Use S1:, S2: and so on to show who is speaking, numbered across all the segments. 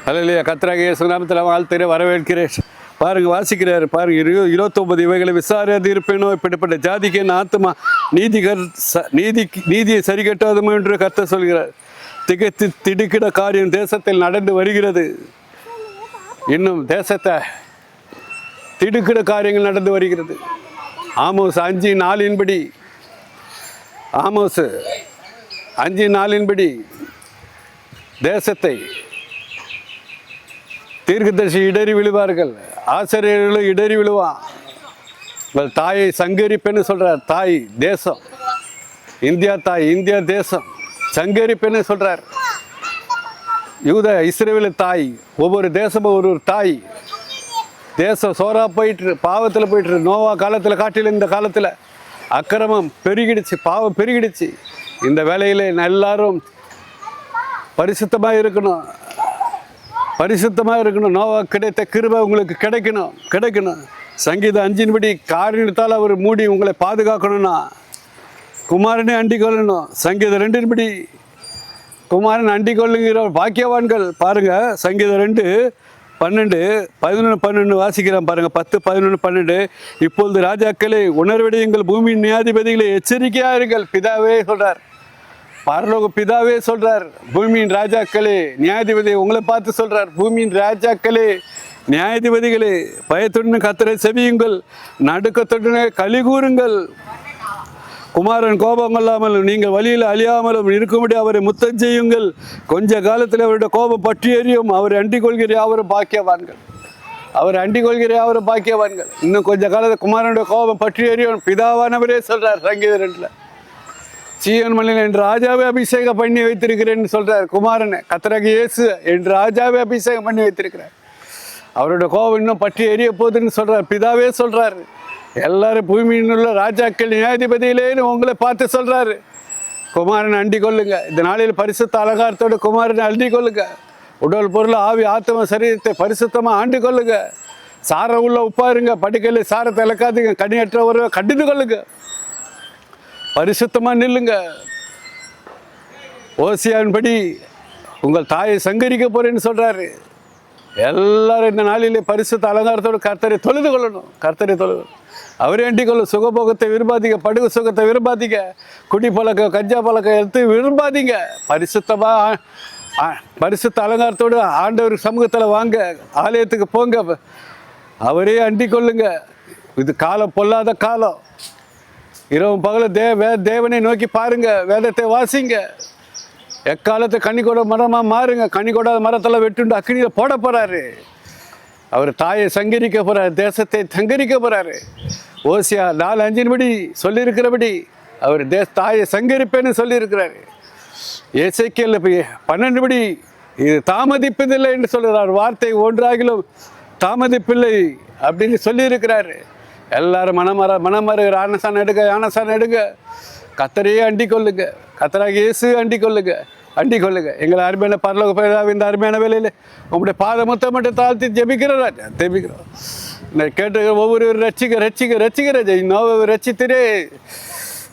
S1: அல்லேலூயா. கர்த்தராகிய இயேசு நாமத்தில் வாழ்த்துகிறேன், வரவேற்கிறேன். பாருங்க, வாசிக்கிறாரு பாருங்க. 29 இவைகளை விசாரியாது இருப்பேனோ, இப்படிப்பட்ட ஜாதிக்கு என் ஆத்மா நீதியை சரி கட்டாதுமோ என்று கர்த்தர் சொல்கிறார். திகைத்து திடுக்கிட காரியம் தேசத்தில் நடந்து வருகிறது. இன்னும் தேசத்தை திடுக்கிட காரியங்கள் நடந்து வருகிறது. ஆமோஸ் 5:4 ஆமோஸ் 5:4 தேசத்தை தீர்க்கதரிசி இடறி விழுவார்கள், ஆசிரியர்களும் இடறி விழுவான். உங்கள் தாயை சங்கரிப்பேன்னு சொல்றார். தாய் தேசம் இந்தியா, தாய் இந்தியா தேசம் சங்கரிப்பேன்னு சொல்றார். இஸ்ரவேல் தாய், ஒவ்வொரு தேசமும் ஒரு தாய். தேசம் சோறா போயிட்டு பாவத்தில் போயிட்டு, நோவா காலத்தில் காட்டில் இந்த காலத்தில் அக்கிரமம் பெருகிடுச்சு, பாவம் பெருகிடுச்சு. இந்த வேலையில் எல்லாரும் பரிசுத்தமாக இருக்கணும், பரிசுத்தமாக இருக்கணும். நோவா கிடைத்த கிருபை உங்களுக்கு கிடைக்கணும். சங்கீதம் 5 காரியத்தால் அவர் மூடி உங்களை பாதுகாக்கணும்னா குமாரனை அண்டிக் கொள்ளணும். சங்கீதம் 2 குமாரன் அண்டிக் கொள்ளுங்கிற பாக்கியவான்கள். பாருங்க, சங்கீதம் 2:12 வாசிக்கிறேன் பாருங்க. 10, 11, 12. இப்பொழுது ராஜாக்களே உணர்வடையுங்கள், பூமியின் நியாயாதிபதிகளை எச்சரிக்கையாருங்கள். பிதாவே சொல்றார், பரலோக பிதாவே சொல்றார். பூமியின் ராஜாக்களே, நியாயாதிபதி உங்களை பார்த்து சொல்றார். பூமியின் ராஜாக்களே, நியாயாதிபதிகளே, பயத்துடன் கர்த்தரை செவியுங்கள், நடுக்கத்துடனே களி கூறுங்கள். குமாரன் கோபம் கொள்ளாமலும் நீங்கள் வழியில் அழியாமலும் இருக்கும்படி அவரை முத்தம் செய்யுங்கள். கொஞ்ச காலத்தில் அவருடைய கோபம் பற்றி எறியும். அவரை அண்டிக் கொள்கிற யாவரும் பாக்கியவான்கள். அவர் அண்டிக் கொள்கிற யாவரும் பாக்கியவான்கள். இன்னும் கொஞ்ச காலத்தில் குமாரனுடைய கோபம் பற்றி எறியும். பிதாவானவரே சொல்றார் சங்கீதம் 2. சீயோன் மலையில் என் ராஜாவே அபிஷேகம் பண்ணி வைத்திருக்கிறேன்னு சொல்றார். குமாரனை கர்த்தராகிய இயேசு என் ராஜாவே அபிஷேகம் பண்ணி வைத்திருக்கிறார். அவருடைய கோபம் இன்னும் பற்றி எரிய போகுதுன்னு சொல்றார். பிதாவே சொல்றாரு. எல்லாரும் பூமியில் உள்ள ராஜாக்கள் நியாயாதிபதியிலேன்னு உங்களை பார்த்து சொல்றாரு. குமாரனை அண்டிக் கொள்ளுங்க. இந்த நாளில் பரிசுத்த அலங்காரத்தோடு குமாரனை அண்டிக் கொள்ளுங்க. உடல் பொருள் ஆவி ஆத்ம சரீரத்தை பரிசுத்தமாக ஆண்டு கொள்ளுங்க. சாரம் உள்ள உப்பாருங்க, படுக்கையில் சாரத்தை இழக்காதுங்க. கனியற்றவரை கண்டித்து கொள்ளுங்க, பரிசுத்தமாக நில்லுங்க. ஓசியான்படி உங்கள் தாயை சங்கரிக்க போறேன்னு சொல்றாரு. எல்லாரும் இந்த நாளிலே பரிசுத்த அலங்காரத்தோடு கர்த்தரை தொழுது கொள்ளணும். கர்த்தரை தொழுது அவரே அண்டிக் கொள்ளும். சுகபோகத்தை விரும்பாதீங்க, படுகு சுகத்தை விரும்பாதீங்க, குடி பழக்கம் கஞ்சா பழக்கம் எடுத்து விரும்பாதீங்க. பரிசுத்த அலங்காரத்தோடு ஆண்டவர் சமூகத்தில் வாங்க, ஆலயத்துக்கு போங்க, அவரே அண்டிக் கொள்ளுங்க. இது காலம் பொல்லாத காலம். இரவும் பகலும் தேவனை நோக்கி பாருங்க, வேதத்தை வாசிங்க. எக்காலத்தை கனிகொட மரமாக மாறுங்க. கனிகொடாத மரத்தில் வெட்டுண்டு அக்னியில் போட போகிறாரு. அவர் தாயை சங்கரிக்க போகிறார், தேசத்தை சங்கரிக்க போகிறாரு. ஓசியா 4:5 சொல்லியிருக்கிறபடி அவர் தாயை சங்கரிப்பேன்னு சொல்லியிருக்கிறாரு. எசேக்கியேல் 12 இது தாமதிப்பதில்லை என்று சொல்கிறார். வார்த்தை ஒன்றாகிலும் தாமதிப்பில்லை அப்படின்னு சொல்லியிருக்கிறாரு. எல்லாரும் மனமருகிற ஆனசான் எடுங்க. கர்த்தரையே அண்டிக் கொள்ளுங்க. கர்த்தராகிய இயேசு அண்டிக் கொள்ளுங்க. எங்களை அருமையான பரலோக பிதாவே, இந்த அருமையான வேலையில் உங்களுடைய பாத மட்டும் தாழ்த்தி ஜெபிக்கிறோம் ராஜா. ஜெபிக்கிறோம். கேட்டு ஒவ்வொரு ரட்சிக்க ராஜா. நோவை ரட்சித்திரே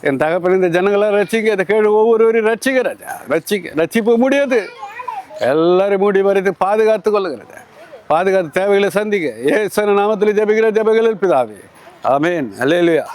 S1: என் தகப்பன் இந்த ஜனங்களாம் ரட்சிக்க. இதை கேடு ஒவ்வொருவரையும் ரட்சிக்க ராஜா. ரட்சிப்பு முடியாது. எல்லாரும் மூடி வரைத்து பாதுகாத்து கொள்ளுங்க. பாதுகாத்து தேவைகளை சந்திக்க. இயேசு நாமத்தில் ஜெபிக்கிற ஜெபங்களில் பிதாவே. ஆமென். அல்லேலூயா.